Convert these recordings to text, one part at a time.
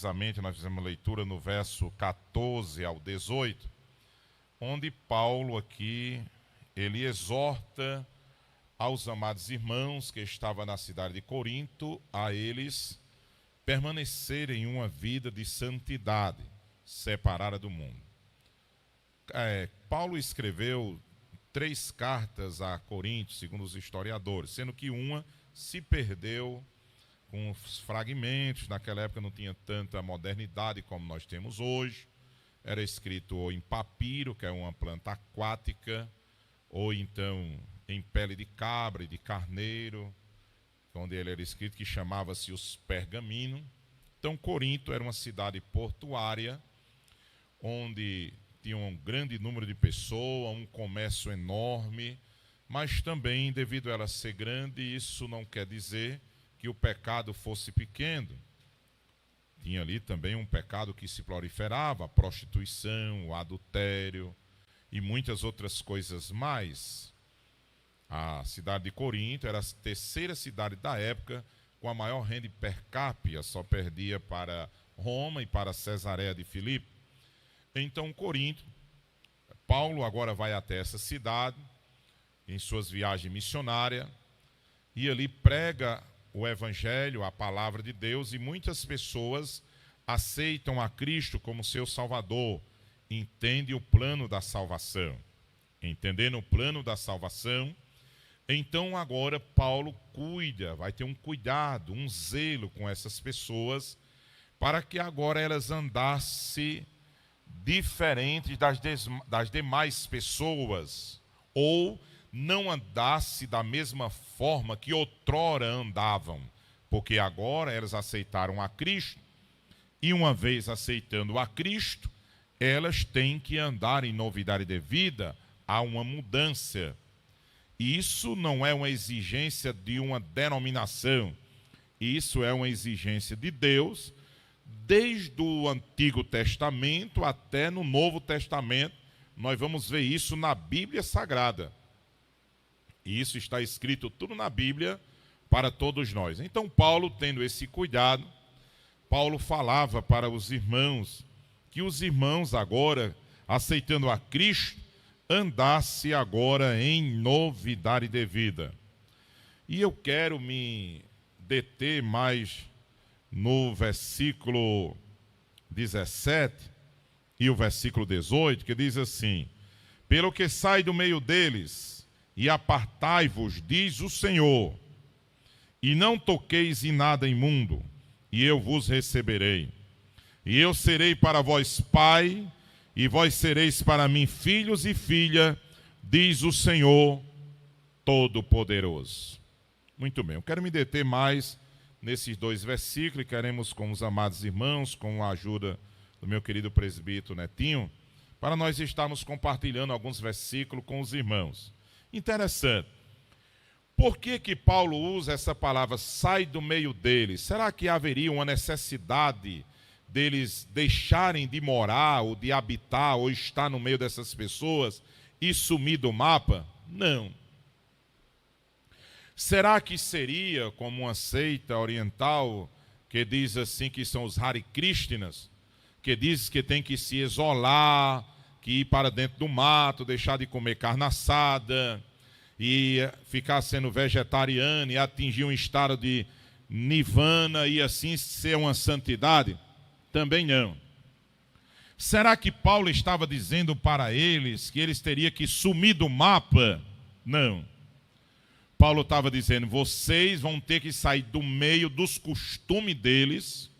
Precisamente, nós fizemos leitura no verso 14 ao 18, onde Paulo aqui, ele exorta aos amados irmãos que estavam na cidade de Corinto, a eles permanecerem em uma vida de santidade, separada do mundo. Paulo escreveu 3 cartas a Corinto, segundo os historiadores, sendo que uma se perdeu com os fragmentos. Naquela época não tinha tanta modernidade como nós temos hoje. Era escrito ou em papiro, que é uma planta aquática, ou então em pele de cabra e de carneiro, onde ele era escrito, que chamava-se os pergaminos. Então, Corinto era uma cidade portuária, onde tinha um grande número de pessoas, um comércio enorme, mas também, devido a ela ser grande, isso não quer dizer que o pecado fosse pequeno. Tinha ali também um pecado que se proliferava, a prostituição, o adultério e muitas outras coisas mais. A cidade de Corinto era a 3ª cidade da época com a maior renda per capita, só perdia para Roma e para Cesareia de Filipe. Então, Corinto, Paulo agora vai até essa cidade, em suas viagens missionárias, e ali prega o Evangelho, a palavra de Deus, e muitas pessoas aceitam a Cristo como seu Salvador, entendem o plano da salvação. Entendendo o plano da salvação, então agora Paulo cuida, vai ter um cuidado, um zelo com essas pessoas, para que agora elas andassem diferentes das demais pessoas, ou não andasse da mesma forma que outrora andavam, porque agora elas aceitaram a Cristo, e uma vez aceitando a Cristo, elas têm que andar em novidade de vida, há uma mudança. E isso não é uma exigência de uma denominação, isso é uma exigência de Deus, desde o Antigo Testamento até no Novo Testamento. Nós vamos ver isso na Bíblia Sagrada. E isso está escrito tudo na Bíblia para todos nós. Então, Paulo, tendo esse cuidado, Paulo falava para os irmãos, que os irmãos agora, aceitando a Cristo, andasse agora em novidade de vida. E eu quero me deter mais no versículo 17 e o versículo 18, que diz assim: pelo que sai do meio deles, e apartai-vos, diz o Senhor, e não toqueis em nada imundo, e eu vos receberei. E eu serei para vós pai, e vós sereis para mim filhos e filha, diz o Senhor Todo-Poderoso. Muito bem, eu quero me deter mais nesses 2 versículos, e queremos, com os amados irmãos, com a ajuda do meu querido presbítero Netinho, para nós estarmos compartilhando alguns versículos com os irmãos. Interessante. Por que Paulo usa essa palavra, sai do meio deles? Será que haveria uma necessidade deles deixarem de morar, ou de habitar, ou estar no meio dessas pessoas e sumir do mapa? Não. Será que seria como uma seita oriental que diz assim que são os Hare Krishnas, que diz que tem que se isolar, que ir para dentro do mato, deixar de comer carne assada e ficar sendo vegetariano e atingir um estado de nirvana e assim ser uma santidade? Também não. Será que Paulo estava dizendo para eles que eles teriam que sumir do mapa? Não. Paulo estava dizendo, vocês vão ter que sair do meio dos costumes deles,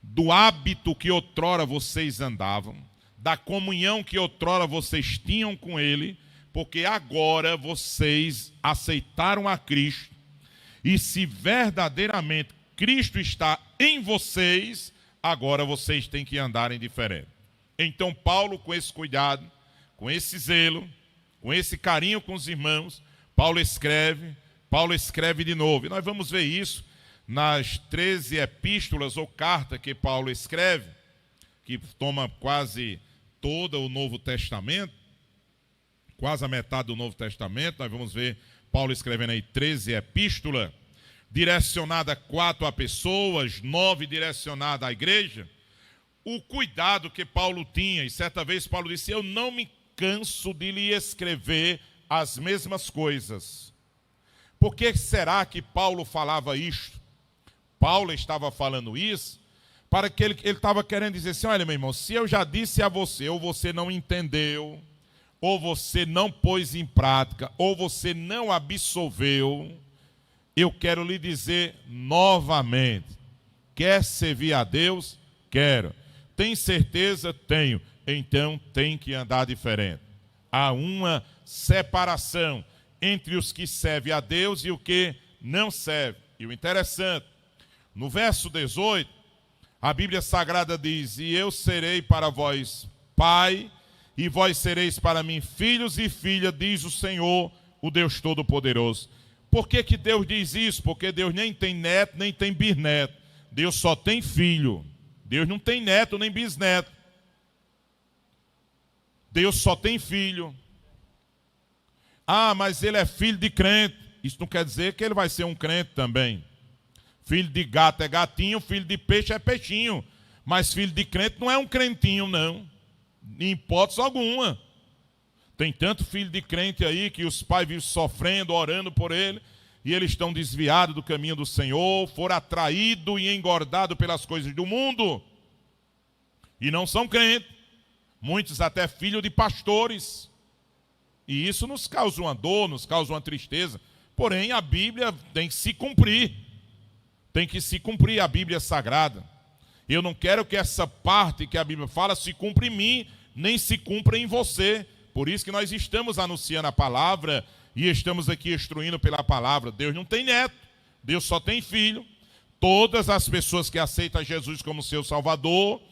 do hábito que outrora vocês andavam, da comunhão que outrora vocês tinham com ele, porque agora vocês aceitaram a Cristo, e se verdadeiramente Cristo está em vocês, agora vocês têm que andar em diferente. Então Paulo, com esse cuidado, com esse zelo, com esse carinho com os irmãos, Paulo escreve de novo. E nós vamos ver isso nas 13 epístolas ou cartas que Paulo escreve, que toma quase todo o Novo Testamento, quase a metade do Novo Testamento. Nós vamos ver Paulo escrevendo aí 13 epístolas. direcionada 4 a pessoas, 9 direcionada à igreja, o cuidado que Paulo tinha, e certa vez Paulo disse, eu não me canso de lhe escrever as mesmas coisas. Por que será que Paulo falava isto? Paulo estava falando isso para que ele estava querendo dizer assim, olha meu irmão, se eu já disse a você, ou você não entendeu, ou você não pôs em prática, ou você não absolveu, eu quero lhe dizer novamente, quer servir a Deus? Quero. Tem certeza? Tenho. Então tem que andar diferente. Há uma separação entre os que servem a Deus e o que não serve. E o interessante, no verso 18, a Bíblia Sagrada diz, e eu serei para vós pai, e vós sereis para mim filhos e filhas, diz o Senhor, o Deus Todo-Poderoso. Por que que Deus diz isso? Porque Deus nem tem neto, nem tem bisneto. Deus só tem filho. Deus não tem neto nem bisneto. Deus só tem filho. Ah, mas ele é filho de crente. Isso não quer dizer que ele vai ser um crente também. Filho de gato é gatinho, filho de peixe é peixinho. Mas filho de crente não é um crentinho, não. Em hipótese alguma. Tem tanto filho de crente aí que os pais vivem sofrendo, orando por ele, e eles estão desviados do caminho do Senhor, foram atraídos e engordados pelas coisas do mundo, e não são crentes. Muitos até filhos de pastores. E isso nos causa uma dor, nos causa uma tristeza. Porém, a Bíblia tem que se cumprir. Tem que se cumprir a Bíblia Sagrada. Eu não quero que essa parte que a Bíblia fala se cumpra em mim, nem se cumpra em você. Por isso que nós estamos anunciando a palavra e estamos aqui instruindo pela palavra. Deus não tem neto, Deus só tem filho. Todas as pessoas que aceitam Jesus como seu Salvador,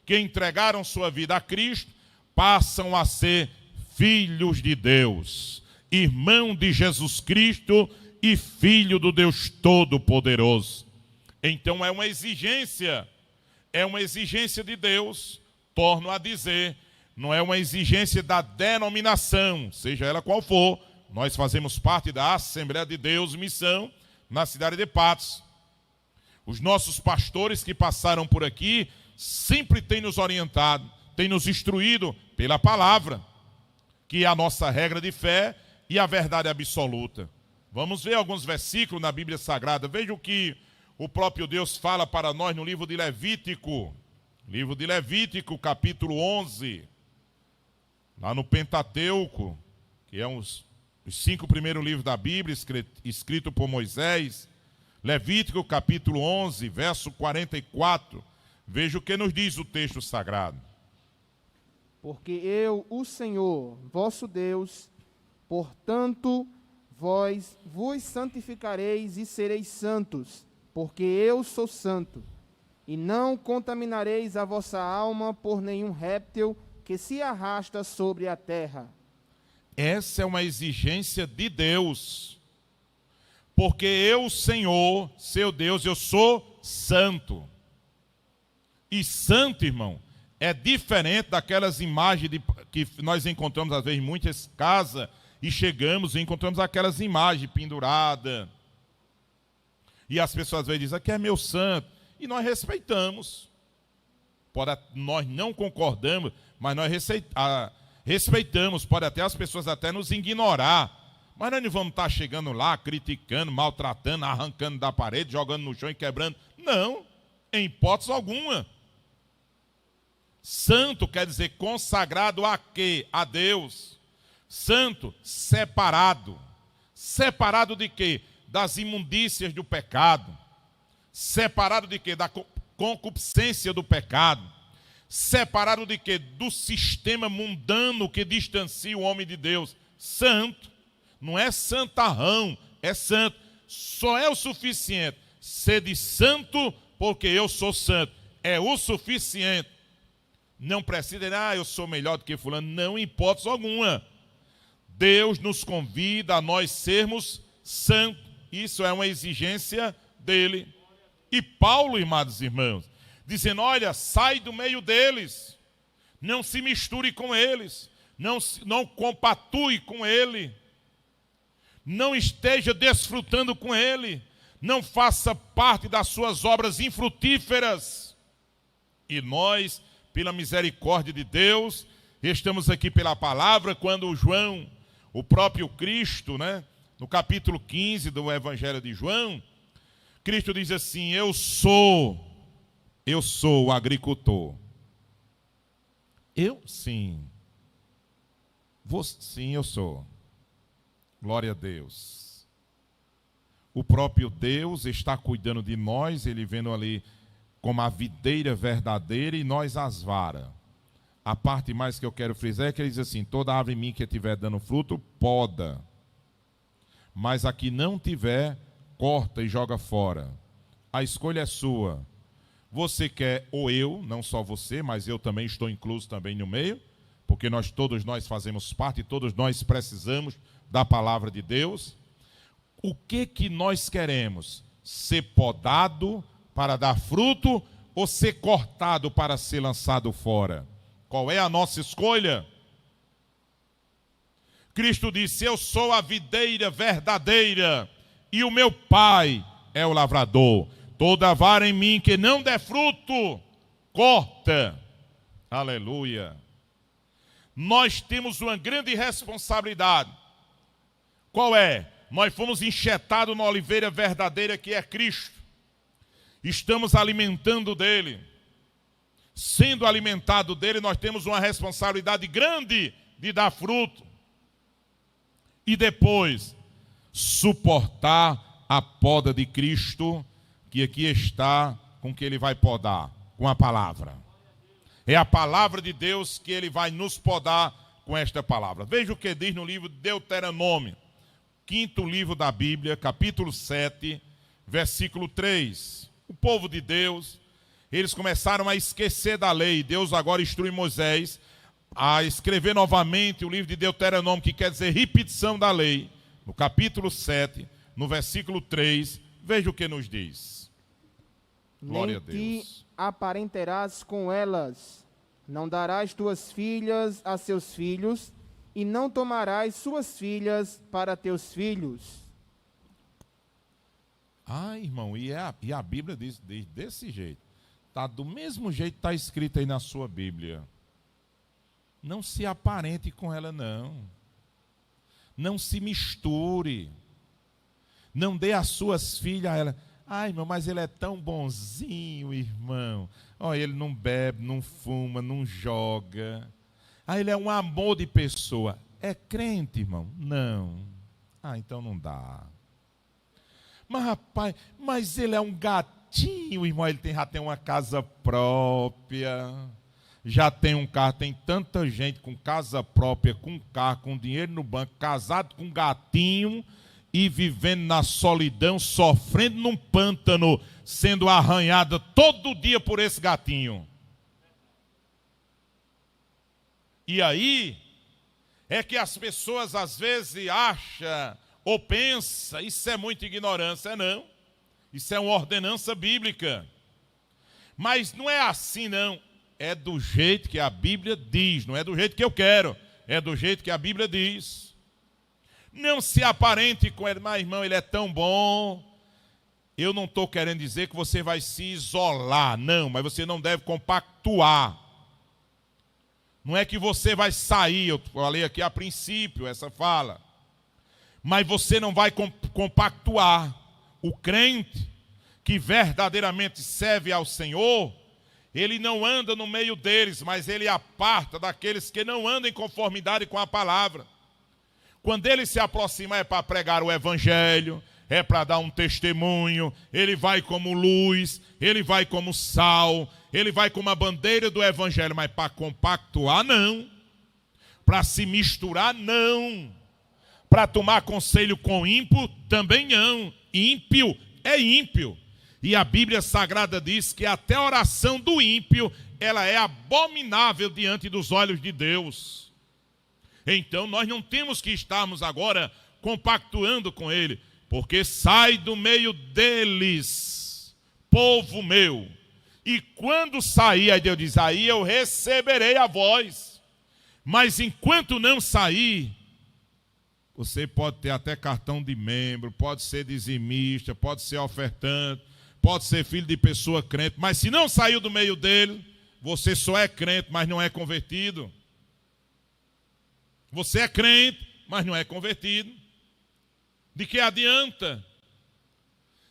que entregaram sua vida a Cristo, passam a ser filhos de Deus, irmão de Jesus Cristo e filho do Deus Todo-Poderoso. Então é uma exigência de Deus, torno a dizer, não é uma exigência da denominação, seja ela qual for. Nós fazemos parte da Assembleia de Deus Missão na cidade de Patos. Os nossos pastores que passaram por aqui sempre têm nos orientado, têm nos instruído pela palavra, que é a nossa regra de fé e a verdade absoluta. Vamos ver alguns versículos na Bíblia Sagrada. Veja o que o próprio Deus fala para nós no livro de Levítico. Livro de Levítico, capítulo 11. Lá no Pentateuco, que é os 5 primeiros livros da Bíblia, escrito por Moisés. Levítico, capítulo 11, verso 44. Veja o que nos diz o texto sagrado. Porque eu, o Senhor, vosso Deus, portanto, vós vos santificareis e sereis santos, porque eu sou santo. E não contaminareis a vossa alma por nenhum réptil que se arrasta sobre a terra. Essa é uma exigência de Deus. Porque eu, Senhor, seu Deus, eu sou santo. E santo, irmão, é diferente daquelas imagens que nós encontramos, às vezes, em muitas casas, e chegamos e encontramos aquelas imagens penduradas. E as pessoas às vezes dizem, aqui é meu santo. E nós respeitamos. Nós não concordamos, mas nós respeitamos. Pode até as pessoas até nos ignorar. Mas nós não vamos estar chegando lá, criticando, maltratando, arrancando da parede, jogando no chão e quebrando. Não, em hipótese alguma. Santo quer dizer consagrado a quê? A Deus. Santo, separado. Separado de quê? Das imundícias do pecado. Separado de quê? Da concupiscência do pecado. Separado de quê? Do sistema mundano que distancia o homem de Deus. Santo. Não é santarrão, é santo. Só é o suficiente. Sede santo, porque eu sou santo. É o suficiente. Não precisa dizer, eu sou melhor do que fulano. Não, em hipótese alguma. Deus nos convida a nós sermos santos. Isso é uma exigência dele. E Paulo, amados irmãos, dizendo, olha, sai do meio deles. Não se misture com eles. Não compatue com ele. Não esteja desfrutando com ele. não faça parte das suas obras infrutíferas. E nós, pela misericórdia de Deus, estamos aqui pela palavra, quando João, o próprio Cristo, né, no capítulo 15 do Evangelho de João, Cristo diz assim: eu sou o agricultor. Eu? Sim. Sim, eu sou. Glória a Deus. O próprio Deus está cuidando de nós, Ele vendo ali como a videira verdadeira e nós as varas. A parte mais que eu quero frisar é que ele diz assim: toda árvore em mim que estiver dando fruto, poda. Mas a que não tiver, corta e joga fora. A escolha é sua. Você quer, ou eu, não só você, mas eu também estou incluso também no meio, porque todos nós fazemos parte, todos nós precisamos da palavra de Deus. O que nós queremos? Ser podado para dar fruto ou ser cortado para ser lançado fora? Qual é a nossa escolha? Cristo disse: eu sou a videira verdadeira e o meu Pai é o lavrador. Toda vara em mim que não der fruto, corta. Aleluia. Nós temos uma grande responsabilidade. Qual é? Nós fomos enxertados na oliveira verdadeira que é Cristo. Estamos alimentando dele. Sendo alimentado dele, nós temos uma responsabilidade grande de dar fruto. E depois, suportar a poda de Cristo, que aqui está com que ele vai podar, com a palavra. É a palavra de Deus que ele vai nos podar com esta palavra. Veja o que diz no livro de Deuteronômio, 5º livro da Bíblia, capítulo 7, versículo 3. O povo de Deus, eles começaram a esquecer da lei. Deus agora instrui Moisés a escrever novamente o livro de Deuteronômio, que quer dizer repetição da lei. No capítulo 7, no versículo 3, veja o que nos diz. Glória a Deus. Nem te aparentarás com elas, não darás tuas filhas a seus filhos, e não tomarás suas filhas para teus filhos. Irmão, e a Bíblia diz desse jeito. Está do mesmo jeito que está escrito aí na sua Bíblia. Não se aparente com ela, não. Não se misture. Não dê as suas filhas a ela. Irmão, mas ele é tão bonzinho, irmão. Ele não bebe, não fuma, não joga. Ele é um amor de pessoa. É crente, irmão? Não. Então não dá. Mas, rapaz, ele é um gatinho, irmão. Ele já tem uma casa própria. Já tem um carro. Tem tanta gente com casa própria, com carro, com dinheiro no banco, casado com um gatinho e vivendo na solidão, sofrendo num pântano, sendo arranhada todo dia por esse gatinho. E aí é que as pessoas às vezes acham ou pensam: isso é muita ignorância. Não, isso é uma ordenança bíblica. Mas não é assim, não. É do jeito que a Bíblia diz, não é do jeito que eu quero, é do jeito que a Bíblia diz. Não se aparente com ele: mas irmão, ele é tão bom. Eu não estou querendo dizer que você vai se isolar, não, mas você não deve compactuar. Não é que você vai sair, eu falei aqui a princípio essa fala, mas você não vai compactuar. O crente que verdadeiramente serve ao Senhor, ele não anda no meio deles, mas ele aparta daqueles que não andam em conformidade com a palavra. Quando ele se aproxima é para pregar o evangelho, é para dar um testemunho, ele vai como luz, ele vai como sal, ele vai como a bandeira do evangelho, mas para compactuar não, para se misturar não, para tomar conselho com ímpio também não. Ímpio é ímpio. E a Bíblia Sagrada diz que até a oração do ímpio, ela é abominável diante dos olhos de Deus. Então nós não temos que estarmos agora compactuando com ele, porque sai do meio deles, povo meu. E quando sair, aí Deus diz: aí eu receberei a voz. Mas enquanto não sair, Você pode ter até cartão de membro, pode ser dizimista, pode ser ofertante, pode ser filho de pessoa crente, mas se não saiu do meio dele, você só é crente, mas não é convertido. Você é crente, mas não é convertido. De que adianta?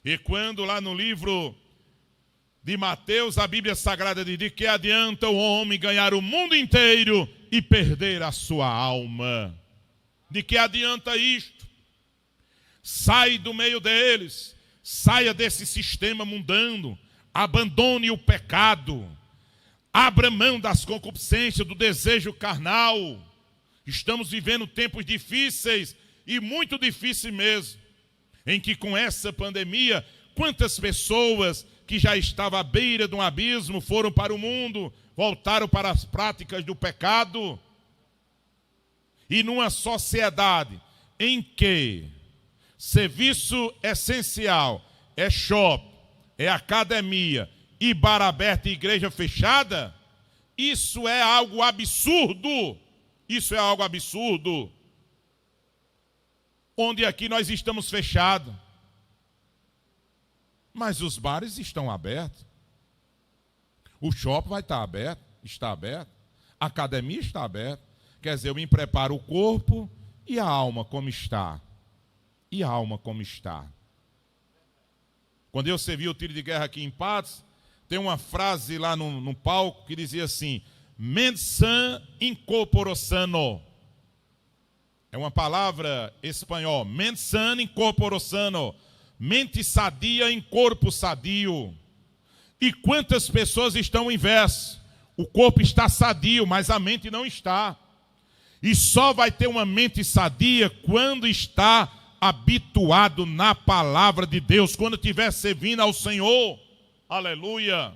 E quando lá no livro de Mateus, a Bíblia Sagrada diz: de que adianta o homem ganhar o mundo inteiro e perder a sua alma? De que adianta isto? Sai do meio deles, saia desse sistema mundano, abandone o pecado, abra mão das concupiscências, do desejo carnal. Estamos vivendo tempos difíceis, e muito difíceis mesmo, em que com essa pandemia, quantas pessoas que já estavam à beira de um abismo foram para o mundo, voltaram para as práticas do pecado. E numa sociedade em que serviço essencial é shopping, é academia e bar aberto e igreja fechada, isso é algo absurdo. Isso é algo absurdo. Onde aqui nós estamos fechados, mas os bares estão abertos. O shopping vai estar aberto, está aberto. A academia está aberta. Quer dizer, eu me preparo o corpo e a alma como está. E a alma como está. Quando eu servi o tiro de guerra aqui em Patos, tem uma frase lá no palco que dizia assim: mente sã in corpore sano. É uma palavra espanhol. Mente sã in corpore sano. Mente sadia em corpo sadio. E quantas pessoas estão inverso? O corpo está sadio, mas a mente não está. E só vai ter uma mente sadia quando está habituado na palavra de Deus, quando estiver servindo ao Senhor. Aleluia.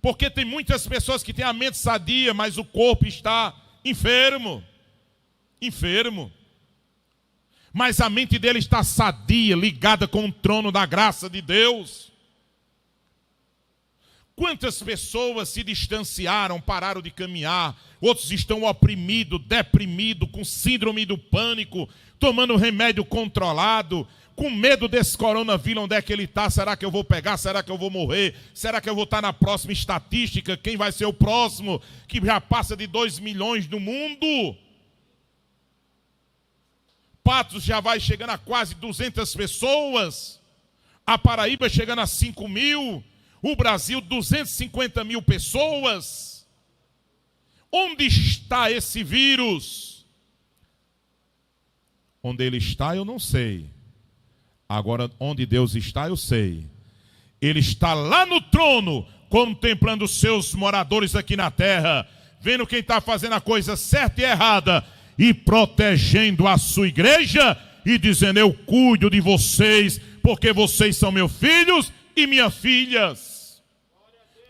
Porque tem muitas pessoas que têm a mente sadia, mas o corpo está enfermo. Enfermo. Mas a mente dele está sadia, ligada com o trono da graça de Deus. Quantas pessoas se distanciaram, pararam de caminhar, outros estão oprimidos, deprimidos, com síndrome do pânico, tomando remédio controlado, com medo desse coronavírus, onde é que ele está, será que eu vou pegar, será que eu vou morrer, será que eu vou estar na próxima estatística, quem vai ser o próximo, que já passa de 2 milhões no mundo. Patos já vai chegando a quase 200 pessoas, a Paraíba chegando a 5 mil, o Brasil 250 mil pessoas. Onde está esse vírus? Onde ele está eu não sei. Agora onde Deus está eu sei. Ele está lá no trono, contemplando os seus moradores aqui na terra, vendo quem está fazendo a coisa certa e errada, e protegendo a sua igreja, e dizendo: eu cuido de vocês, porque vocês são meus filhos e minhas filhas.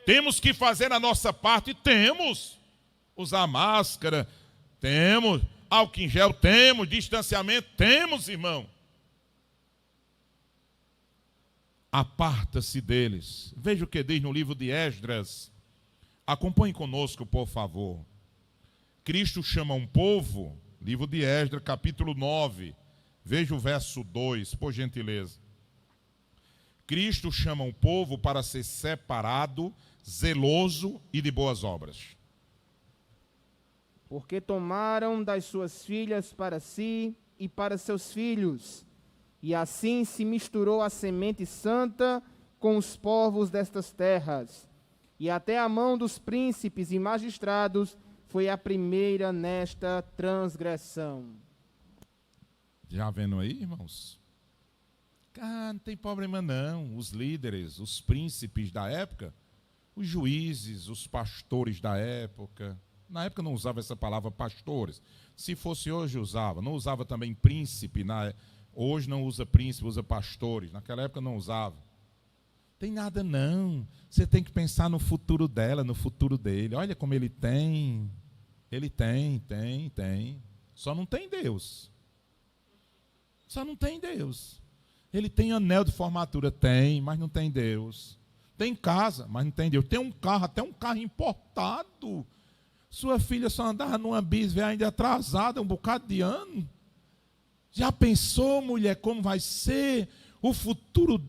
Temos que fazer a nossa parte, temos. Usar máscara, temos. Álcool em gel, temos. Distanciamento, temos, irmão. Aparta-se deles. Veja o que diz no livro de Esdras. Acompanhe conosco, por favor. Cristo chama um povo, livro de Esdras, capítulo 9. Veja o verso 2, por gentileza. Cristo chama um povo para ser separado, zeloso e de boas obras. Porque tomaram das suas filhas para si e para seus filhos, e assim se misturou a semente santa com os povos destas terras, e até a mão dos príncipes e magistrados foi a primeira nesta transgressão. Já vendo aí, irmãos? Não tem problema não. Os líderes, os príncipes da época, os juízes, os pastores da época. Na época não usava essa palavra pastores. Se fosse hoje usava. Não usava também príncipe. Hoje não usa príncipe, usa pastores. Naquela época não usava. Tem nada não. Você tem que pensar no futuro dela, no futuro dele. Olha como ele tem. Ele tem. Só não tem Deus. Só não tem Deus. Ele tem anel de formatura, tem, mas não tem Deus. Tem casa, mas não tem Deus. Tem um carro, até um carro importado. Sua filha só andava numa bis, ainda atrasada, um bocado de ano. Já pensou, mulher, como vai ser o futuro?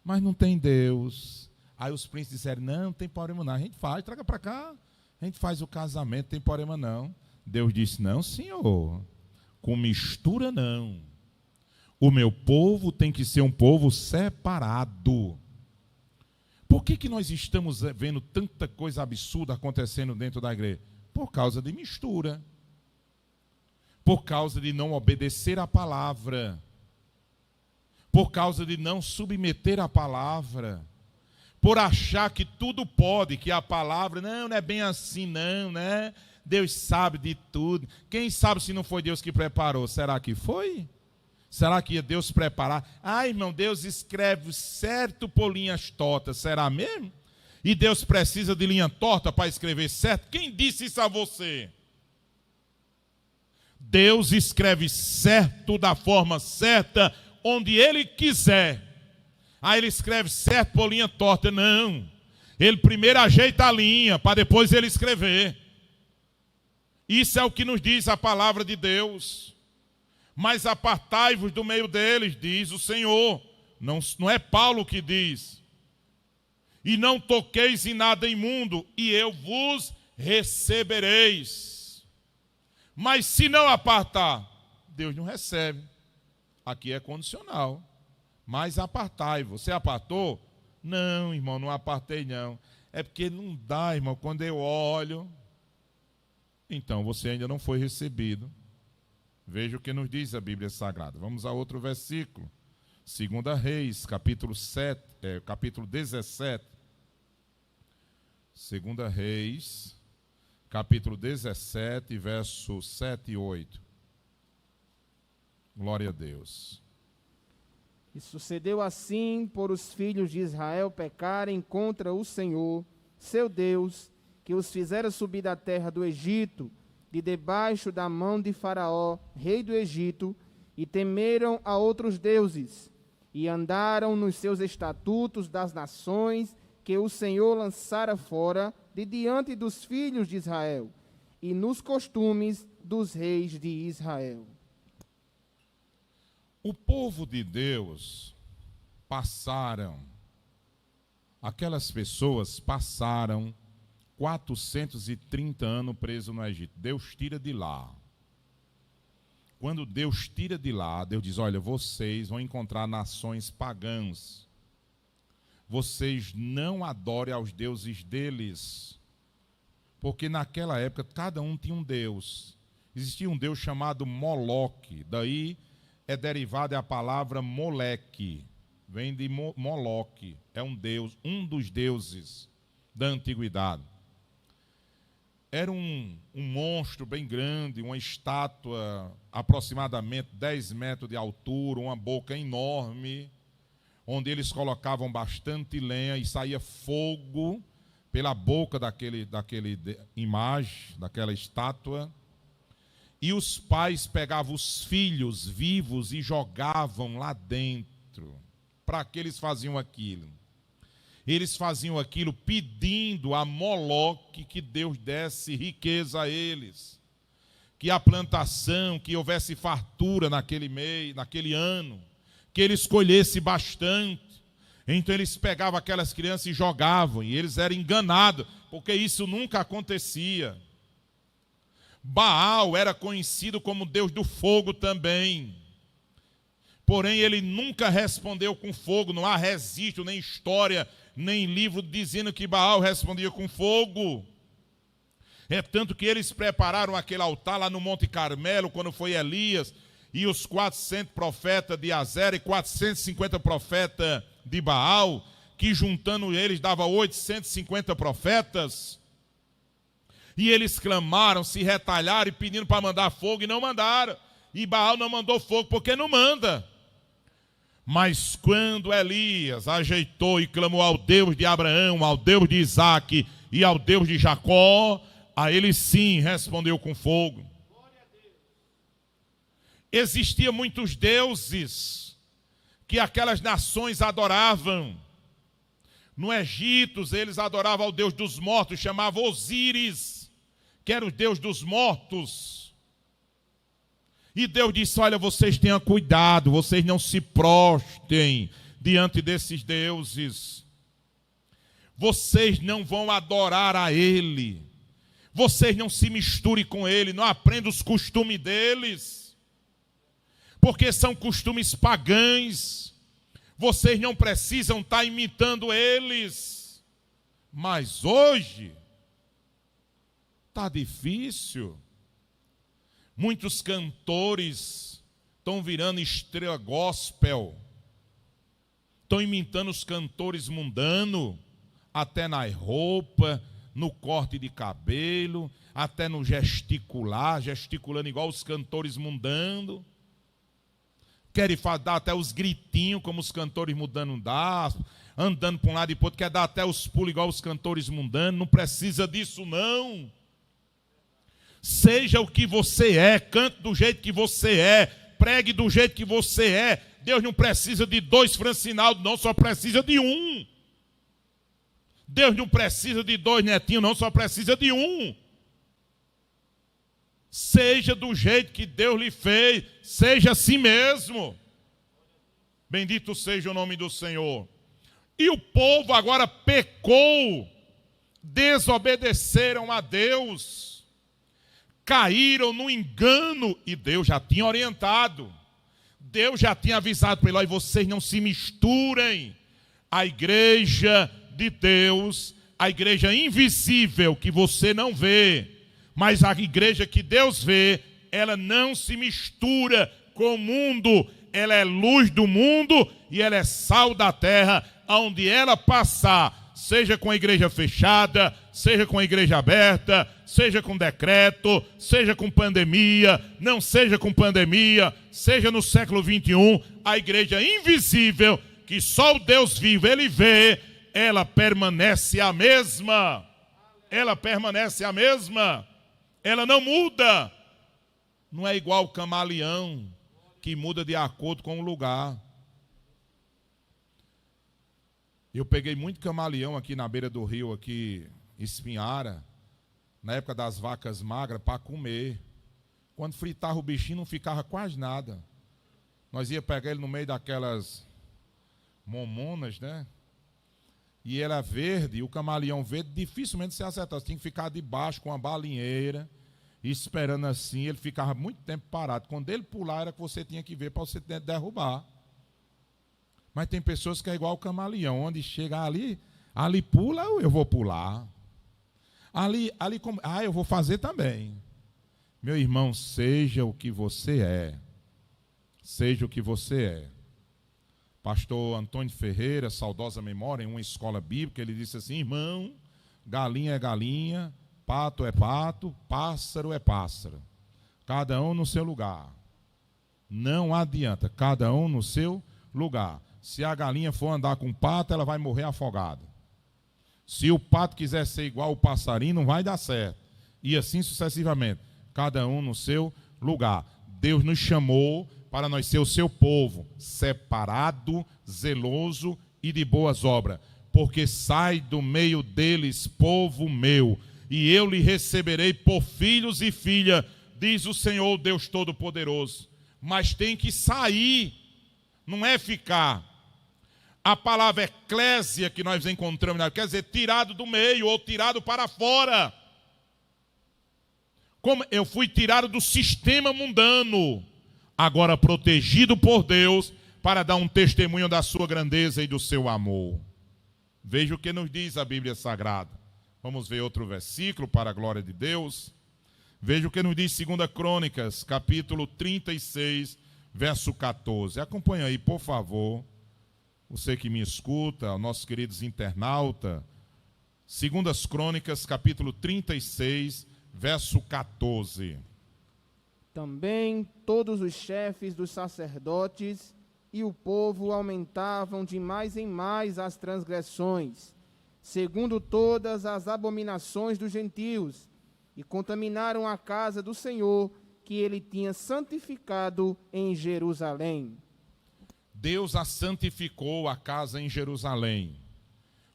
Mas não tem Deus. Aí os príncipes disseram, não tem problema não, a gente faz, traga para cá. A gente faz o casamento, não tem problema não. Deus disse, não senhor, com mistura não. O meu povo tem que ser um povo separado. Por que nós estamos vendo tanta coisa absurda acontecendo dentro da igreja? Por causa de mistura. Por causa de não obedecer à palavra. Por causa de não submeter à palavra. Por achar que tudo pode, que a palavra, não é bem assim não, né? Deus sabe de tudo. Quem sabe se não foi Deus que preparou? Será que foi? Será que ia Deus preparar? Ah, irmão, Deus escreve certo por linhas tortas. Será mesmo? E Deus precisa de linha torta para escrever certo? Quem disse isso a você? Deus escreve certo da forma certa, onde Ele quiser. Aí Ele escreve certo por linha torta. Não. Ele primeiro ajeita a linha, para depois Ele escrever. Isso é o que nos diz a palavra de Deus. Mas apartai-vos do meio deles, diz o Senhor. Não é Paulo que diz. E não toqueis em nada imundo, e eu vos recebereis. Mas se não apartar, Deus não recebe. Aqui é condicional. Mas apartai. Você apartou? Não, irmão, não apartei não. É porque não dá, irmão, quando eu olho. Então você ainda não foi recebido. Veja o que nos diz a Bíblia Sagrada. Vamos a outro versículo. 2 Reis, capítulo 17. 2 Reis, capítulo 17, verso 7 e 8. Glória a Deus. E sucedeu assim por os filhos de Israel pecarem contra o Senhor, seu Deus, que os fizera subir da terra do Egito, de debaixo da mão de Faraó, rei do Egito, e temeram a outros deuses, e andaram nos seus estatutos das nações que o Senhor lançara fora de diante dos filhos de Israel, e nos costumes dos reis de Israel. O povo de Deus aquelas pessoas passaram 430 anos presos no Egito. Deus tira de lá. Quando Deus tira de lá, Deus diz, olha, vocês vão encontrar nações pagãs. Vocês não adorem aos deuses deles. Porque naquela época, cada um tinha um deus. Existia um deus chamado Moloque. Daí é derivada a palavra Moleque. Vem de Moloque. É um deus, um dos deuses da antiguidade. Era um monstro bem grande, uma estátua aproximadamente 10 metros de altura, uma boca enorme, onde eles colocavam bastante lenha e saía fogo pela boca daquela imagem, daquela estátua. E os pais pegavam os filhos vivos e jogavam lá dentro. Para que eles faziam aquilo? Eles faziam aquilo pedindo a Moloque que Deus desse riqueza a eles. Que a plantação, que houvesse fartura naquele mês, naquele ano. Que ele escolhesse bastante. Então eles pegavam aquelas crianças e jogavam. E eles eram enganados, porque isso nunca acontecia. Baal era conhecido como Deus do fogo também. Porém, ele nunca respondeu com fogo. Não há registro, nem história, nem livro dizendo que Baal respondia com fogo. É tanto que eles prepararam aquele altar lá no Monte Carmelo, quando foi Elias, e os 400 profetas de Azera e 450 profetas de Baal, que juntando eles dava 850 profetas. E eles clamaram, se retalharam e pedindo para mandar fogo e não mandaram. E Baal não mandou fogo porque não manda. Mas quando Elias ajeitou e clamou ao Deus de Abraão, ao Deus de Isaque e ao Deus de Jacó, a ele sim respondeu com fogo. Existiam muitos deuses que aquelas nações adoravam. No Egito, eles adoravam ao Deus dos mortos, chamavam Osíris. que era o Deus dos mortos. E Deus disse: olha, vocês tenham cuidado, vocês não se prostrem diante desses deuses. Vocês não vão adorar a ele. Vocês não se misturem com ele, não aprendam os costumes deles. Porque são costumes pagãos. Vocês não precisam estar imitando eles. Mas hoje está difícil. Muitos cantores estão virando estrela gospel. Estão imitando os cantores mundanos, até na roupa, no corte de cabelo, até no gesticular, gesticulando igual os cantores mundanos. Querem dar até os gritinhos, como os cantores mundanos dão, andando para um lado e para o outro, quer dar até os pulos igual os cantores mundanos. Não precisa disso, não. Seja o que você é, cante do jeito que você é, pregue do jeito que você é. Deus não precisa de 2 Francinaldo, não, só precisa de um. Deus não precisa de 2 netinhos, não, só precisa de um. Seja do jeito que Deus lhe fez, seja assim mesmo. Bendito seja o nome do Senhor. E o povo agora pecou, desobedeceram a Deus, caíram no engano, e Deus já tinha orientado. Deus já tinha avisado para ele: olha, vocês não se misturem. A igreja de Deus, a igreja invisível que você não vê, mas a igreja que Deus vê, ela não se mistura com o mundo. Ela é luz do mundo e ela é sal da terra. Aonde ela passar, seja com a igreja fechada, seja com a igreja aberta, seja com decreto, seja com pandemia, não seja com pandemia, seja no século 21, a igreja invisível, que só o Deus vivo ele vê, ela permanece a mesma. Ela permanece a mesma. Ela não muda. Não é igual o camaleão, que muda de acordo com o lugar. Eu peguei muito camaleão aqui na beira do rio, aqui Espinhara, na época das vacas magras, para comer. Quando fritava o bichinho, não ficava quase nada. Nós ia pegar ele no meio daquelas momonas, né? E ele é verde, e o camaleão verde dificilmente se acertava. Você tinha que ficar debaixo com a balinheira, esperando assim. Ele ficava muito tempo parado. Quando ele pular, era que você tinha que ver para você derrubar. Mas tem pessoas que é igual o camaleão, onde chega ali pula, eu vou pular. Eu vou fazer também. Meu irmão, seja o que você é. Seja o que você é. Pastor Antônio Ferreira, saudosa memória, em uma escola bíblica, ele disse assim: irmão, galinha é galinha, pato é pato, pássaro é pássaro. Cada um no seu lugar. Não adianta, cada um no seu lugar. Se a galinha for andar com o pato, ela vai morrer afogada. Se o pato quiser ser igual o passarinho, não vai dar certo. E assim sucessivamente. Cada um no seu lugar. Deus nos chamou para nós ser o seu povo, separado, zeloso e de boas obras. Porque sai do meio deles, povo meu, e eu lhe receberei por filhos e filha, diz o Senhor Deus Todo-Poderoso. Mas tem que sair, não é ficar. A palavra eclésia que nós encontramos, quer dizer, tirado do meio ou tirado para fora. Como eu fui tirado do sistema mundano, agora protegido por Deus, para dar um testemunho da sua grandeza e do seu amor. Veja o que nos diz a Bíblia Sagrada. Vamos ver outro versículo para a glória de Deus. Veja o que nos diz 2 Crônicas, capítulo 36, verso 14. Acompanha aí, por favor. Você que me escuta, nossos queridos internautas. 2 Crônicas, capítulo 36, verso 14. Também todos os chefes dos sacerdotes e o povo aumentavam de mais em mais as transgressões, segundo todas as abominações dos gentios, e contaminaram a casa do Senhor, que ele tinha santificado em Jerusalém. Deus a santificou a casa em Jerusalém.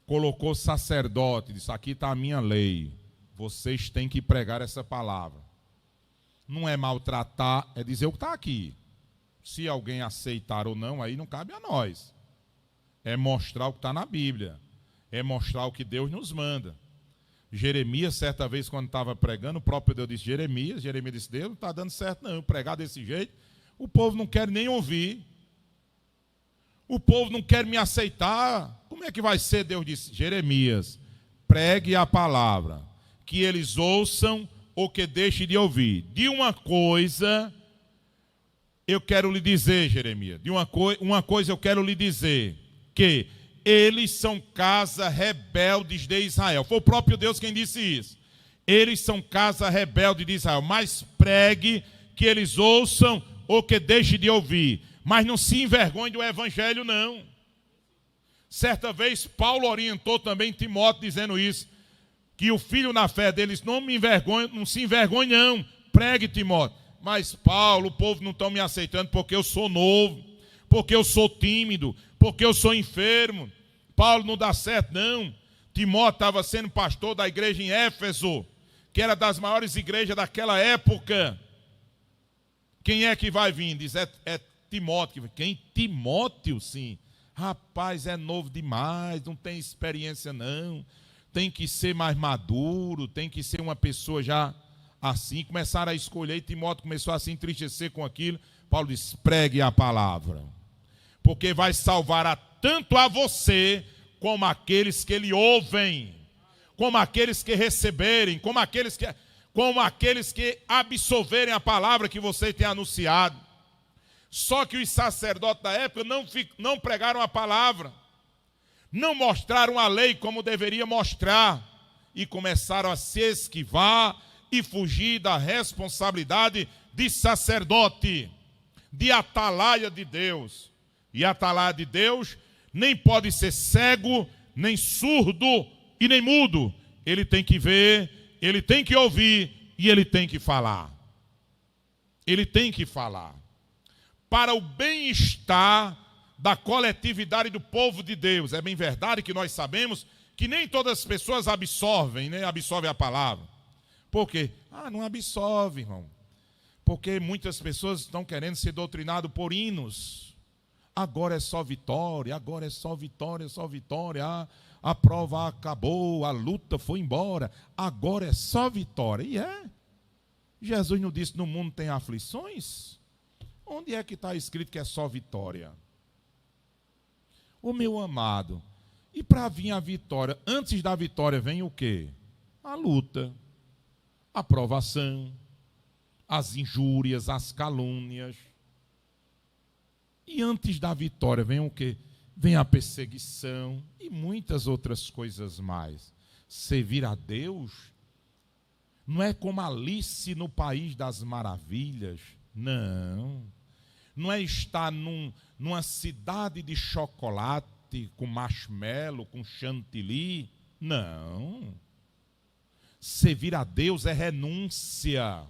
Colocou sacerdote, disse: aqui está a minha lei. vocês têm que pregar essa palavra. Não é maltratar, é dizer o que está aqui. Se alguém aceitar ou não, aí não cabe a nós. É mostrar o que está na Bíblia. É mostrar o que Deus nos manda. Jeremias, certa vez, quando estava pregando, o próprio Deus disse, Jeremias disse, Deus não está dando certo não, pregar desse jeito, o povo não quer nem ouvir. O povo não quer me aceitar. Como é que vai ser? Deus disse, Jeremias, pregue a palavra, que eles ouçam ou que deixem de ouvir. De uma coisa eu quero lhe dizer, Jeremias, uma coisa eu quero lhe dizer, que eles são casa rebeldes de Israel. Foi o próprio Deus quem disse isso. Eles são casa rebelde de Israel. Mas pregue que eles ouçam ou que deixem de ouvir. Mas não se envergonhe do evangelho, não. Certa vez, Paulo orientou também Timóteo dizendo isso. Que o filho na fé deles não se envergonhe, não. Pregue, Timóteo. Mas Paulo, o povo não está me aceitando porque eu sou novo. Porque eu sou tímido. Porque eu sou enfermo. Paulo não dá certo, não. Timóteo estava sendo pastor da igreja em Éfeso, que era das maiores igrejas daquela época. Quem é que vai vir? Diz, é Timóteo. Quem? Timóteo, sim. Rapaz, é novo demais, não tem experiência, não. Tem que ser mais maduro, tem que ser uma pessoa já assim. Começaram a escolher e Timóteo começou a se entristecer com aquilo. Paulo disse, pregue a palavra. Porque vai salvar tanto a você, como aqueles que lhe ouvem, como aqueles que receberem, como aqueles que absorverem a palavra que você tem anunciado. Só que os sacerdotes da época não pregaram a palavra, não mostraram a lei como deveria mostrar, e começaram a se esquivar e fugir da responsabilidade de sacerdote, de atalaia de Deus. E atalaia de Deus nem pode ser cego, nem surdo e nem mudo. Ele tem que ver, ele tem que ouvir e ele tem que falar. Ele tem que falar. Para o bem-estar da coletividade do povo de Deus. É bem verdade que nós sabemos que nem todas as pessoas absorvem a palavra. Por quê? Não absorve, irmão. Porque muitas pessoas estão querendo ser doutrinadas por hinos. Agora é só vitória, agora é só vitória, só vitória. A prova acabou, a luta foi embora. Agora é só vitória. E é. Jesus não disse, no mundo tem aflições? Onde é que está escrito que é só vitória? Ô meu amado, e para vir a vitória, antes da vitória vem o quê? A luta, a provação, as injúrias, as calúnias. E antes da vitória vem o quê? Vem a perseguição e muitas outras coisas mais. Servir a Deus não é como Alice no País das Maravilhas. Não. Não é estar numa cidade de chocolate com marshmallow, com chantilly. Não. Servir a Deus é renúncia.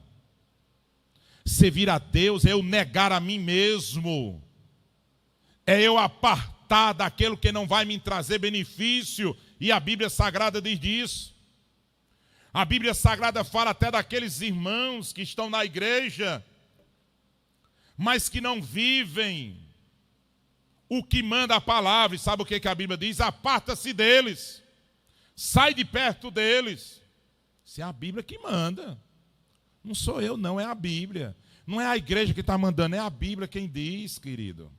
Servir a Deus é eu negar a mim mesmo. É eu apartar daquilo que não vai me trazer benefício. E a Bíblia Sagrada diz disso. A Bíblia Sagrada fala até daqueles irmãos que estão na igreja, mas que não vivem o que manda a palavra. E sabe o que a Bíblia diz? Aparta-se deles. Sai de perto deles. Isso é a Bíblia que manda. Não sou eu, não, é a Bíblia. Não é a igreja que está mandando, é a Bíblia quem diz, querido.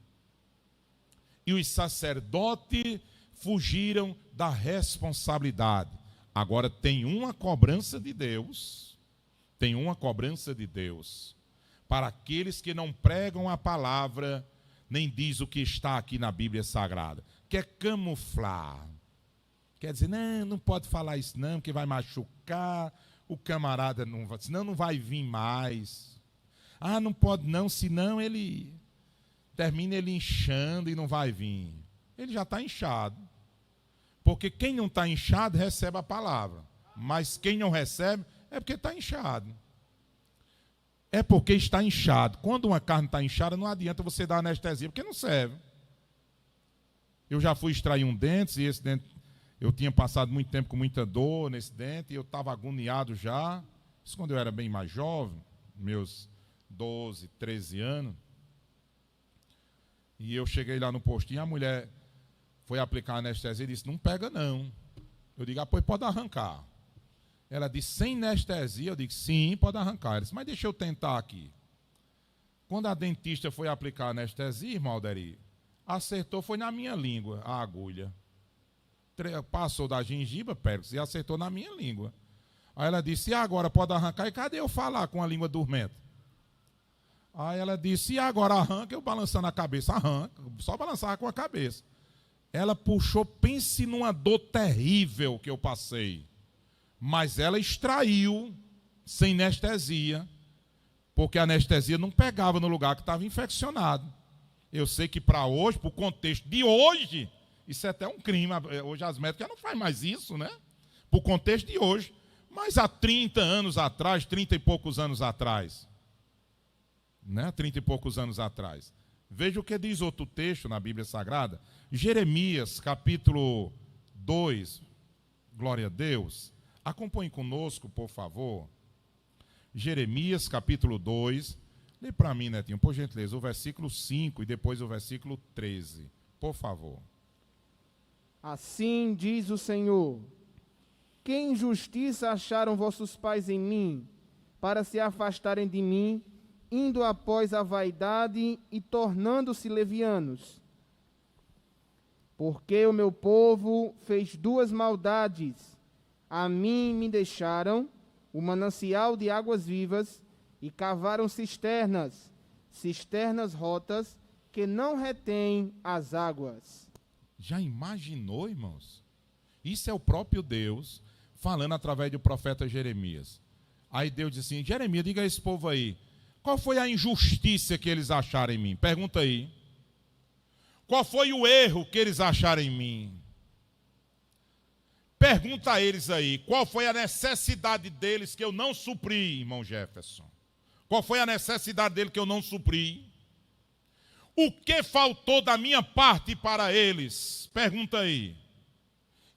E os sacerdotes fugiram da responsabilidade. Agora tem uma cobrança de Deus. Tem uma cobrança de Deus. Para aqueles que não pregam a palavra, nem diz o que está aqui na Bíblia Sagrada. Quer camuflar. Quer dizer, não pode falar isso não, que vai machucar o camarada, senão não vai vir mais. Não pode não, senão ele termina ele inchando e não vai vir. Ele já está inchado. Porque quem não está inchado recebe a palavra. Mas quem não recebe é porque está inchado. É porque está inchado. Quando uma carne está inchada, não adianta você dar anestesia, porque não serve. Eu já fui extrair um dente, e esse dente Eu tinha passado muito tempo com muita dor nesse dente e eu estava agoniado já. Isso quando eu era bem mais jovem, meus 12, 13 anos. E eu cheguei lá no postinho, a mulher foi aplicar a anestesia e disse, não pega não. Eu digo, pois pode arrancar. Ela disse, sem anestesia? Eu digo, sim, pode arrancar. Ela disse, mas deixa eu tentar aqui. Quando a dentista foi aplicar a anestesia, irmão Alderi, acertou, foi na minha língua a agulha. Passou da gengiva, périx, e acertou na minha língua. Aí ela disse, e agora pode arrancar? E cadê eu falar com a língua dormente? Aí ela disse, e agora arranca? Eu balançando a cabeça, arranca. Só balançava com a cabeça. Ela puxou, pense numa dor terrível que eu passei. Mas ela extraiu, sem anestesia, porque a anestesia não pegava no lugar que estava infeccionado. Eu sei que para hoje, para o contexto de hoje, isso é até um crime. Hoje as médicas não fazem mais isso, né? Para o contexto de hoje. Mas há 30 anos atrás, 30 e poucos anos atrás, né? 30 e poucos anos atrás. Veja o que diz outro texto na Bíblia Sagrada. Jeremias, capítulo 2. Glória a Deus. Acompanhe conosco, por favor. Jeremias, capítulo 2. Lê para mim, Netinho, por gentileza, o versículo 5 e depois o versículo 13. Por favor. Assim diz o Senhor: que injustiça acharam vossos pais em mim, para se afastarem de mim, indo após a vaidade e tornando-se levianos. Porque o meu povo fez duas maldades. A mim me deixaram o manancial de águas vivas e cavaram cisternas, cisternas rotas que não retêm as águas. Já imaginou, irmãos? Isso é o próprio Deus falando através do profeta Jeremias. Aí Deus disse assim, Jeremias, diga a esse povo aí, qual foi a injustiça que eles acharam em mim? Pergunta aí. Qual foi o erro que eles acharam em mim? Pergunta a eles aí, qual foi a necessidade deles que eu não supri, irmão Jefferson? Qual foi a necessidade dele que eu não supri? O que faltou da minha parte para eles? Pergunta aí.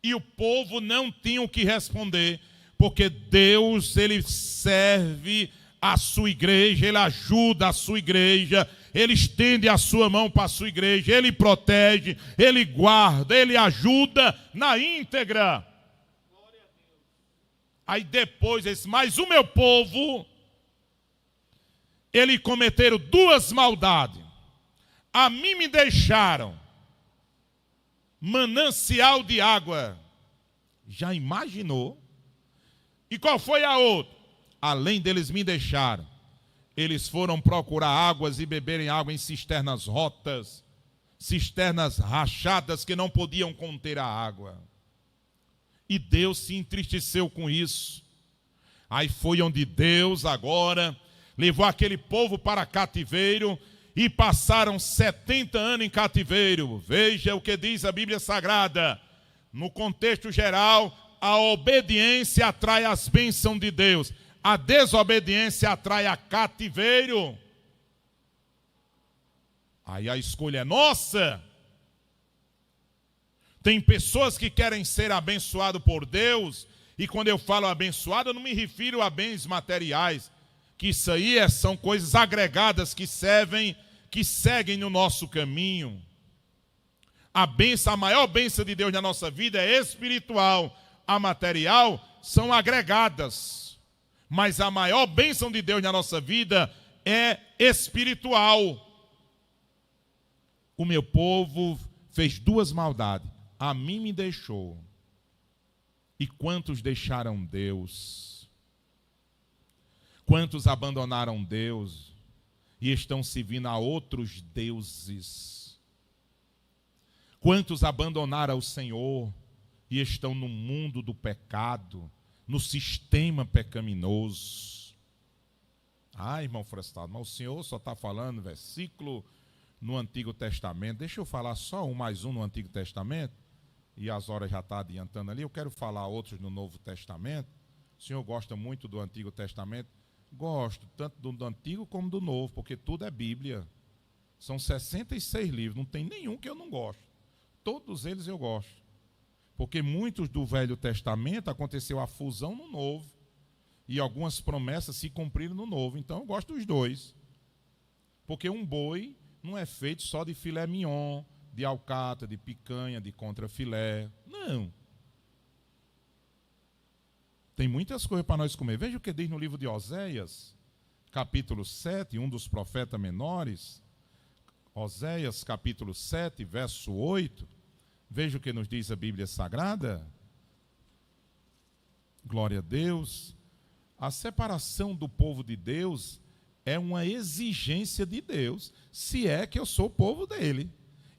E o povo não tinha o que responder, porque Deus, ele serve a sua igreja, ele ajuda a sua igreja, ele estende a sua mão para a sua igreja, ele protege, ele guarda, ele ajuda na íntegra. Aí depois, mas o meu povo, eles cometeram duas maldades. A mim me deixaram manancial de água. Já imaginou? E qual foi a outra? Além deles me deixaram, eles foram procurar águas e beberem água em cisternas rotas, cisternas rachadas que não podiam conter a água. E Deus se entristeceu com isso. Aí foi onde Deus agora levou aquele povo para cativeiro e passaram 70 anos em cativeiro. Veja o que diz a Bíblia Sagrada. No contexto geral, a obediência atrai as bênçãos de Deus. A desobediência atrai a cativeiro. Aí a escolha é nossa. Tem pessoas que querem ser abençoadas por Deus, e quando eu falo abençoado, eu não me refiro a bens materiais, que isso aí são coisas agregadas que seguem no nosso caminho. A maior bênção de Deus na nossa vida é espiritual. A material são agregadas. Mas a maior bênção de Deus na nossa vida é espiritual. O meu povo fez duas maldades. A mim me deixou. E quantos deixaram Deus? Quantos abandonaram Deus e estão servindo a outros deuses? Quantos abandonaram o Senhor e estão no mundo do pecado, no sistema pecaminoso? Ah, irmão Frestado, mas o Senhor só está falando versículo no Antigo Testamento. Deixa eu falar só mais um no Antigo Testamento, e as horas já estão adiantando ali. Eu quero falar outros no Novo Testamento. O senhor gosta muito do Antigo Testamento? Gosto, tanto do Antigo como do Novo, porque tudo é Bíblia. São 66 livros, não tem nenhum que eu não gosto. Todos eles eu gosto. Porque muitos do Velho Testamento aconteceu a fusão no Novo. E algumas promessas se cumpriram no Novo. Então eu gosto dos dois. Porque um boi não é feito só de filé mignon, de alcatra, de picanha, de contrafilé. Não. Tem muitas coisas para nós comer. Veja o que diz no livro de Oséias, capítulo 7, um dos profetas menores. Oséias, capítulo 7, verso 8. Veja o que nos diz a Bíblia Sagrada. Glória a Deus. A separação do povo de Deus é uma exigência de Deus, se é que eu sou o povo dele.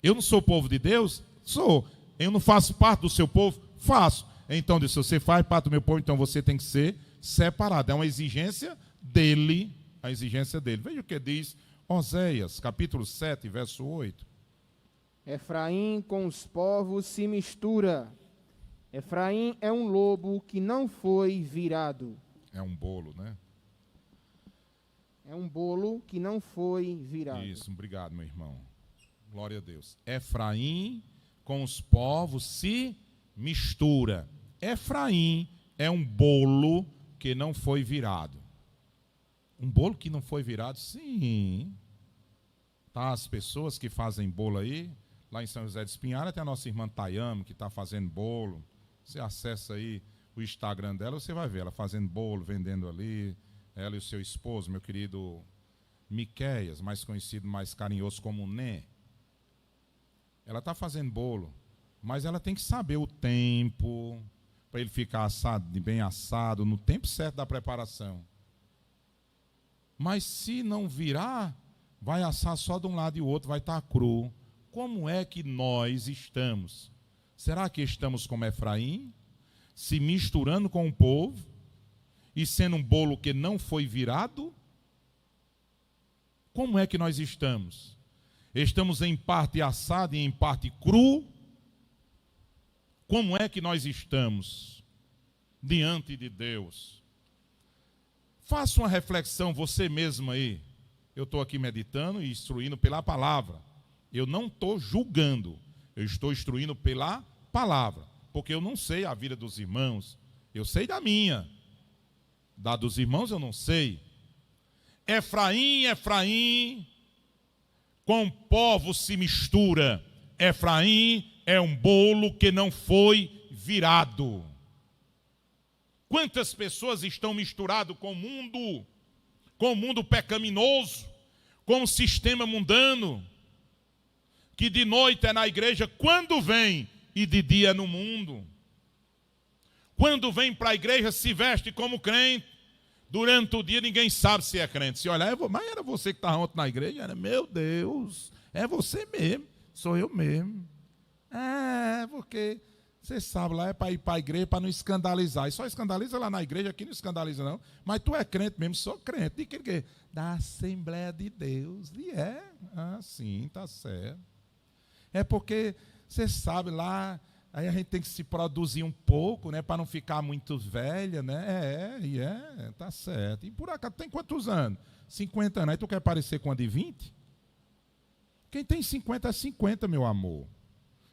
Eu não sou o povo de Deus? Sou. Eu não faço parte do seu povo? Faço. Então, se você faz parte do meu povo, então você tem que ser separado. É uma exigência dele. A exigência dele. Veja o que diz Oséias, capítulo 7, verso 8. Efraim com os povos se mistura. Efraim é um lobo que não foi virado. É um bolo, né? É um bolo que não foi virado. Isso, obrigado, meu irmão. Glória a Deus. Efraim com os povos se mistura. Efraim é um bolo que não foi virado. Um bolo que não foi virado? Sim. Tá, as pessoas que fazem bolo aí, lá em São José de Espinhara, tem a nossa irmã Tayame, que está fazendo bolo. Você acessa aí o Instagram dela, você vai ver ela fazendo bolo, vendendo ali. Ela e o seu esposo, meu querido Miqueias, mais conhecido, mais carinhoso como Né. Ela está fazendo bolo, mas ela tem que saber o tempo, para ele ficar assado, bem assado, no tempo certo da preparação. Mas se não virar, vai assar só de um lado e o outro vai estar cru. Como é que nós estamos? Será que estamos como Efraim, se misturando com o povo, e sendo um bolo que não foi virado? Como é que nós estamos? Estamos em parte assado e em parte cru? Como é que nós estamos diante de Deus? Faça uma reflexão você mesmo aí. Eu estou aqui meditando e instruindo pela palavra. Eu não estou julgando, eu estou instruindo pela palavra, porque eu não sei a vida dos irmãos, eu sei da minha. Da dos irmãos eu não sei. Efraim, Efraim, com povos se mistura. Efraim é um bolo que não foi virado. Quantas pessoas estão misturadas com o mundo pecaminoso, com o sistema mundano, que de noite é na igreja quando vem e de dia é no mundo. Quando vem para a igreja se veste como crente, durante o dia ninguém sabe se é crente. Se olhar, mas era você que estava ontem na igreja? Era, meu Deus, é você mesmo, sou eu mesmo. É, porque você sabe, lá é para ir para a igreja para não escandalizar. E só escandaliza lá na igreja, aqui não escandaliza não. Mas tu é crente mesmo, sou crente. De que? Da Assembleia de Deus. E é, sim, tá certo. É porque, você sabe, lá, aí a gente tem que se produzir um pouco, né, para não ficar muito velha, né? Tá certo. E por acaso, tem quantos anos? 50 anos. Aí tu quer parecer com a de 20? Quem tem 50 é 50, meu amor.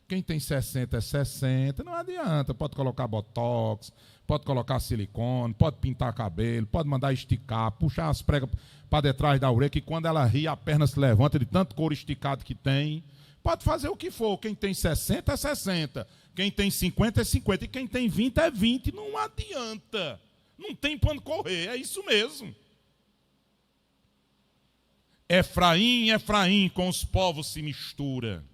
Quem tem 60 é 60. Não adianta. Pode colocar botox, pode colocar silicone, pode pintar cabelo, pode mandar esticar, puxar as pregas para detrás da orelha, que quando ela ri, a perna se levanta de tanto couro esticado que tem. Pode fazer o que for. Quem tem 60 é 60. Quem tem 50 é 50. E quem tem 20 é 20. Não adianta. Não tem para onde correr. É isso mesmo. Efraim, Efraim, com os povos se mistura.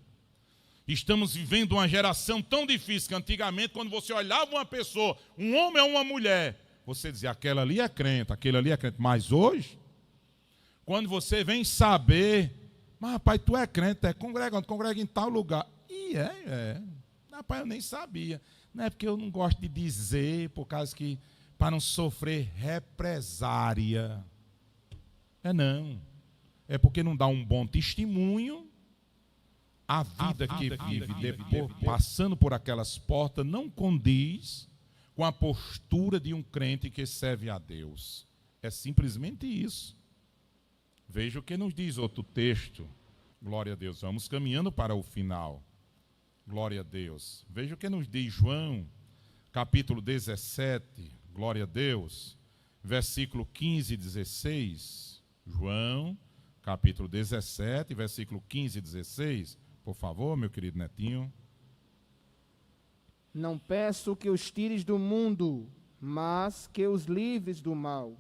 Estamos vivendo uma geração tão difícil que antigamente, quando você olhava uma pessoa, um homem ou uma mulher, você dizia, aquela ali é crente, aquele ali é crente. Mas hoje, quando você vem saber, mas rapaz, tu é crente, congrega em tal lugar. E rapaz, eu nem sabia. Não é porque eu não gosto de dizer, por causa que, para não sofrer represária. Não. É porque não dá um bom testemunho. A vida que vive depois, passando por aquelas portas, não condiz com a postura de um crente que serve a Deus. É simplesmente isso. Veja o que nos diz outro texto. Glória a Deus. Vamos caminhando para o final. Glória a Deus. Veja o que nos diz João, capítulo 17, glória a Deus, versículo 15 e 16. João, capítulo 17, versículo 15 e 16. Por favor, meu querido netinho. Não peço que os tires do mundo, mas que os livres do mal.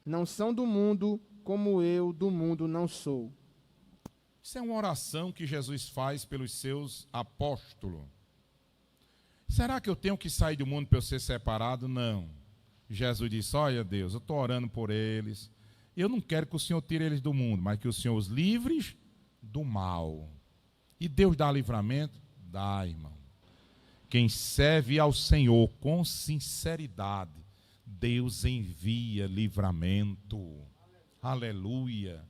Não são do mundo, como eu do mundo não sou. Isso é uma oração que Jesus faz pelos seus apóstolos. Será que eu tenho que sair do mundo para eu ser separado? Não. Jesus disse, olha Deus, eu estou orando por eles. Eu não quero que o Senhor tire eles do mundo, mas que o Senhor os livre do mal. E Deus dá livramento? Dá, irmão. Quem serve ao Senhor com sinceridade, Deus envia livramento. Aleluia.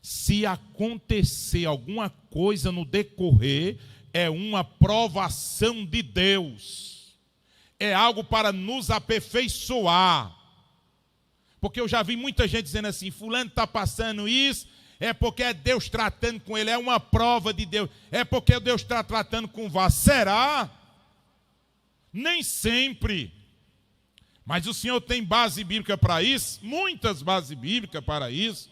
Se acontecer alguma coisa no decorrer, é uma provação de Deus. É algo para nos aperfeiçoar. Porque eu já vi muita gente dizendo assim, fulano está passando isso, é porque é Deus tratando com ele, é uma prova de Deus. É porque Deus está tratando com vós. Será? Nem sempre. Mas o Senhor tem base bíblica para isso, muitas bases bíblicas para isso.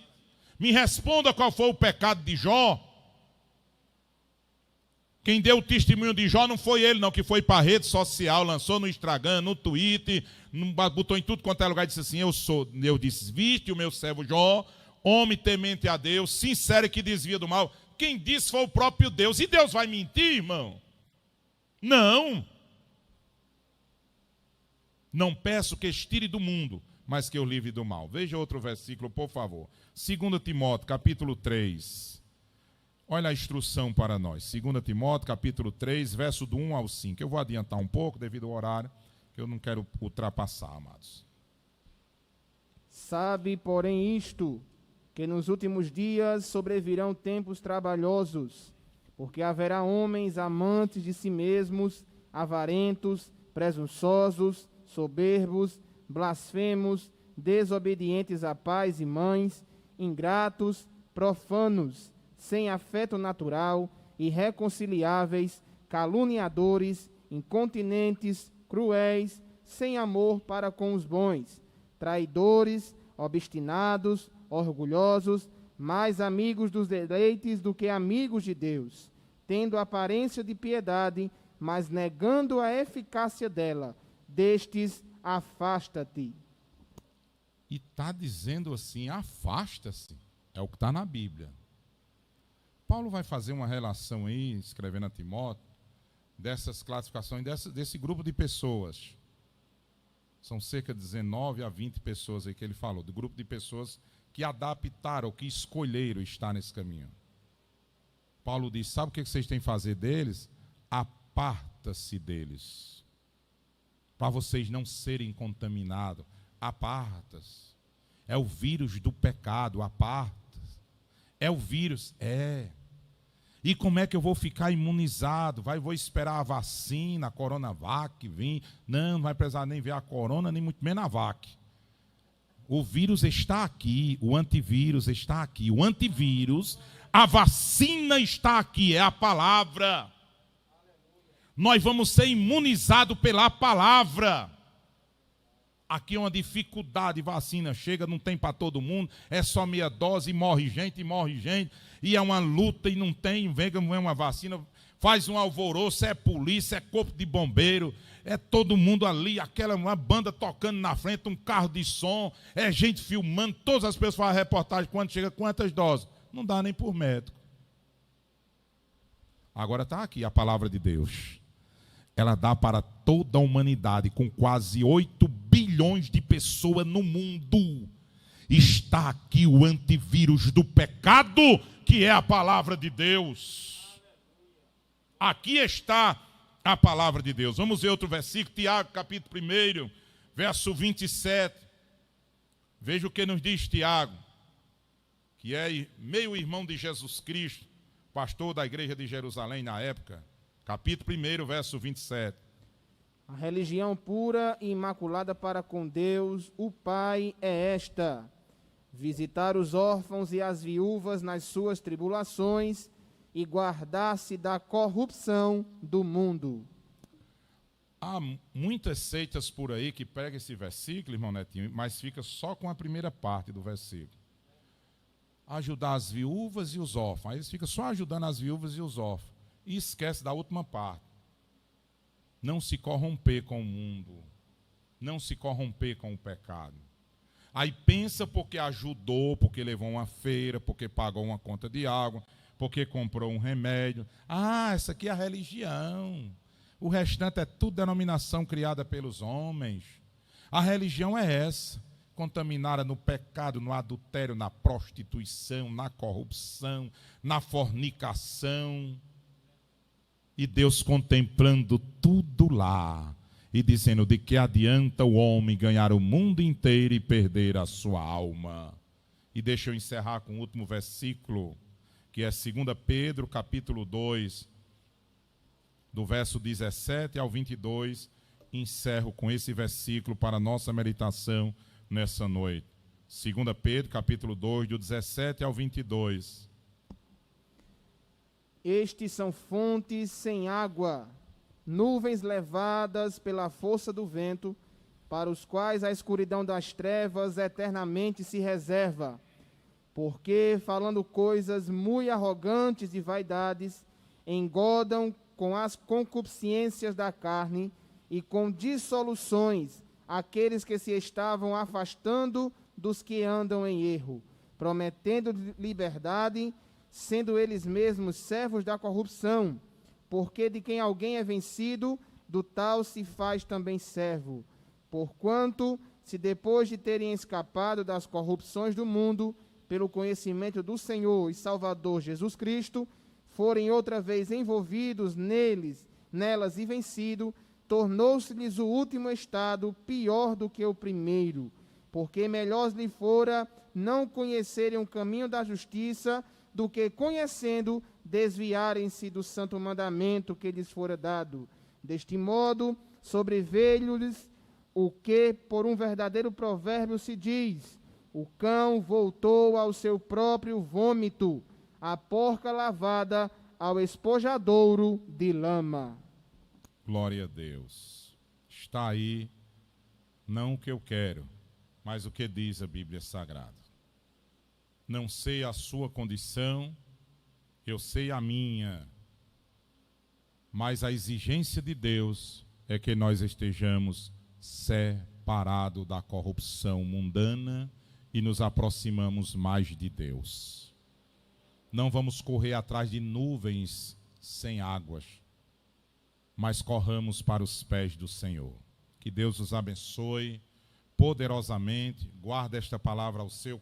Me responda qual foi o pecado de Jó. Quem deu o testemunho de Jó não foi ele, não, que foi para a rede social, lançou no Instagram, no Twitter, botou em tudo quanto é lugar e disse assim, eu disse, viste o meu servo Jó, homem temente a Deus, sincero e que desvia do mal. Quem disse foi o próprio Deus. E Deus vai mentir, irmão? Não. Não peço que estire do mundo, mas que eu livre do mal. Veja outro versículo, por favor. 2 Timóteo, capítulo 3. Olha a instrução para nós. 2 Timóteo, capítulo 3, verso do 1 ao 5. Eu vou adiantar um pouco devido ao horário, que eu não quero ultrapassar, amados. Sabe, porém, isto, que nos últimos dias sobrevirão tempos trabalhosos, porque haverá homens amantes de si mesmos, avarentos, presunçosos, soberbos, blasfemos, desobedientes a pais e mães, ingratos, profanos, sem afeto natural, irreconciliáveis, caluniadores, incontinentes, cruéis, sem amor para com os bons, traidores, obstinados, orgulhosos, mais amigos dos deleites do que amigos de Deus, tendo aparência de piedade, mas negando a eficácia dela. Destes, afasta-te. E está dizendo assim, afasta-se. É o que está na Bíblia. Paulo vai fazer uma relação aí, escrevendo a Timóteo, dessas classificações, desse grupo de pessoas. São cerca de 19 a 20 pessoas aí que ele falou, do grupo de pessoas que adaptaram, que escolheram estar nesse caminho. Paulo diz, sabe o que vocês têm que fazer deles? Aparta-se deles. Para vocês não serem contaminados. Aparta-se. É o vírus do pecado, aparta-se. É o vírus, é. E como é que eu vou ficar imunizado? Vou esperar a vacina, a Coronavac vir? Não vai precisar nem ver a corona, nem muito menos a vac. O vírus está aqui, o antivírus está aqui. O antivírus, a vacina está aqui, é a palavra. Nós vamos ser imunizados pela palavra. Aqui é uma dificuldade, vacina chega, não tem para todo mundo, é só meia dose e morre gente, e é uma luta e não tem, vem uma vacina, faz um alvoroço, é polícia, é corpo de bombeiro, é todo mundo ali, uma banda tocando na frente, um carro de som, é gente filmando, todas as pessoas fazem reportagem, quando chega, quantas doses? Não dá nem por médico. Agora está aqui a palavra de Deus. Ela dá para toda a humanidade, com quase 8 bilhões de pessoas no mundo. Está aqui o antivírus do pecado, que é a palavra de Deus. Aqui está a palavra de Deus. Vamos ver outro versículo, Tiago, capítulo 1, verso 27. Veja o que nos diz Tiago, que é meio irmão de Jesus Cristo, pastor da igreja de Jerusalém na época. Capítulo 1, verso 27. A religião pura e imaculada para com Deus, o Pai, é esta: visitar os órfãos e as viúvas nas suas tribulações e guardar-se da corrupção do mundo. Há muitas seitas por aí que pegam esse versículo, irmão Netinho, mas fica só com a primeira parte do versículo. Ajudar as viúvas e os órfãos. Aí eles ficam só ajudando as viúvas e os órfãos. E esquece da última parte. Não se corromper com o mundo. Não se corromper com o pecado. Aí pensa porque ajudou, porque levou uma feira, porque pagou uma conta de água, porque comprou um remédio. Ah, essa aqui é a religião. O restante é tudo denominação criada pelos homens. A religião é essa, contaminada no pecado, no adultério, na prostituição, na corrupção, na fornicação. E Deus contemplando tudo lá e dizendo: de que adianta o homem ganhar o mundo inteiro e perder a sua alma? E deixa eu encerrar com o último versículo, que é 2 Pedro, capítulo 2, do verso 17 ao 22, encerro com esse versículo para a nossa meditação nessa noite. 2 Pedro, capítulo 2, do 17 ao 22. Estes são fontes sem água, nuvens levadas pela força do vento, para os quais a escuridão das trevas eternamente se reserva. Porque, falando coisas muito arrogantes e vaidades, engodam com as concupiscências da carne e com dissoluções aqueles que se estavam afastando dos que andam em erro, prometendo liberdade, sendo eles mesmos servos da corrupção, porque de quem alguém é vencido, do tal se faz também servo. Porquanto, se depois de terem escapado das corrupções do mundo, pelo conhecimento do Senhor e Salvador Jesus Cristo, forem outra vez envolvidos nelas e vencido, tornou-se-lhes o último estado pior do que o primeiro, porque melhor lhe fora não conhecerem o caminho da justiça, do que, conhecendo, desviarem-se do santo mandamento que lhes fora dado. Deste modo, sobreveio-lhes o que, por um verdadeiro provérbio, se diz: o cão voltou ao seu próprio vômito, a porca lavada ao espojadouro de lama. Glória a Deus. Está aí, não o que eu quero, mas o que diz a Bíblia Sagrada. Não sei a sua condição, eu sei a minha, mas a exigência de Deus é que nós estejamos separados da corrupção mundana e nos aproximamos mais de Deus. Não vamos correr atrás de nuvens sem águas, mas corramos para os pés do Senhor. Que Deus os abençoe poderosamente. Guarda esta palavra ao seu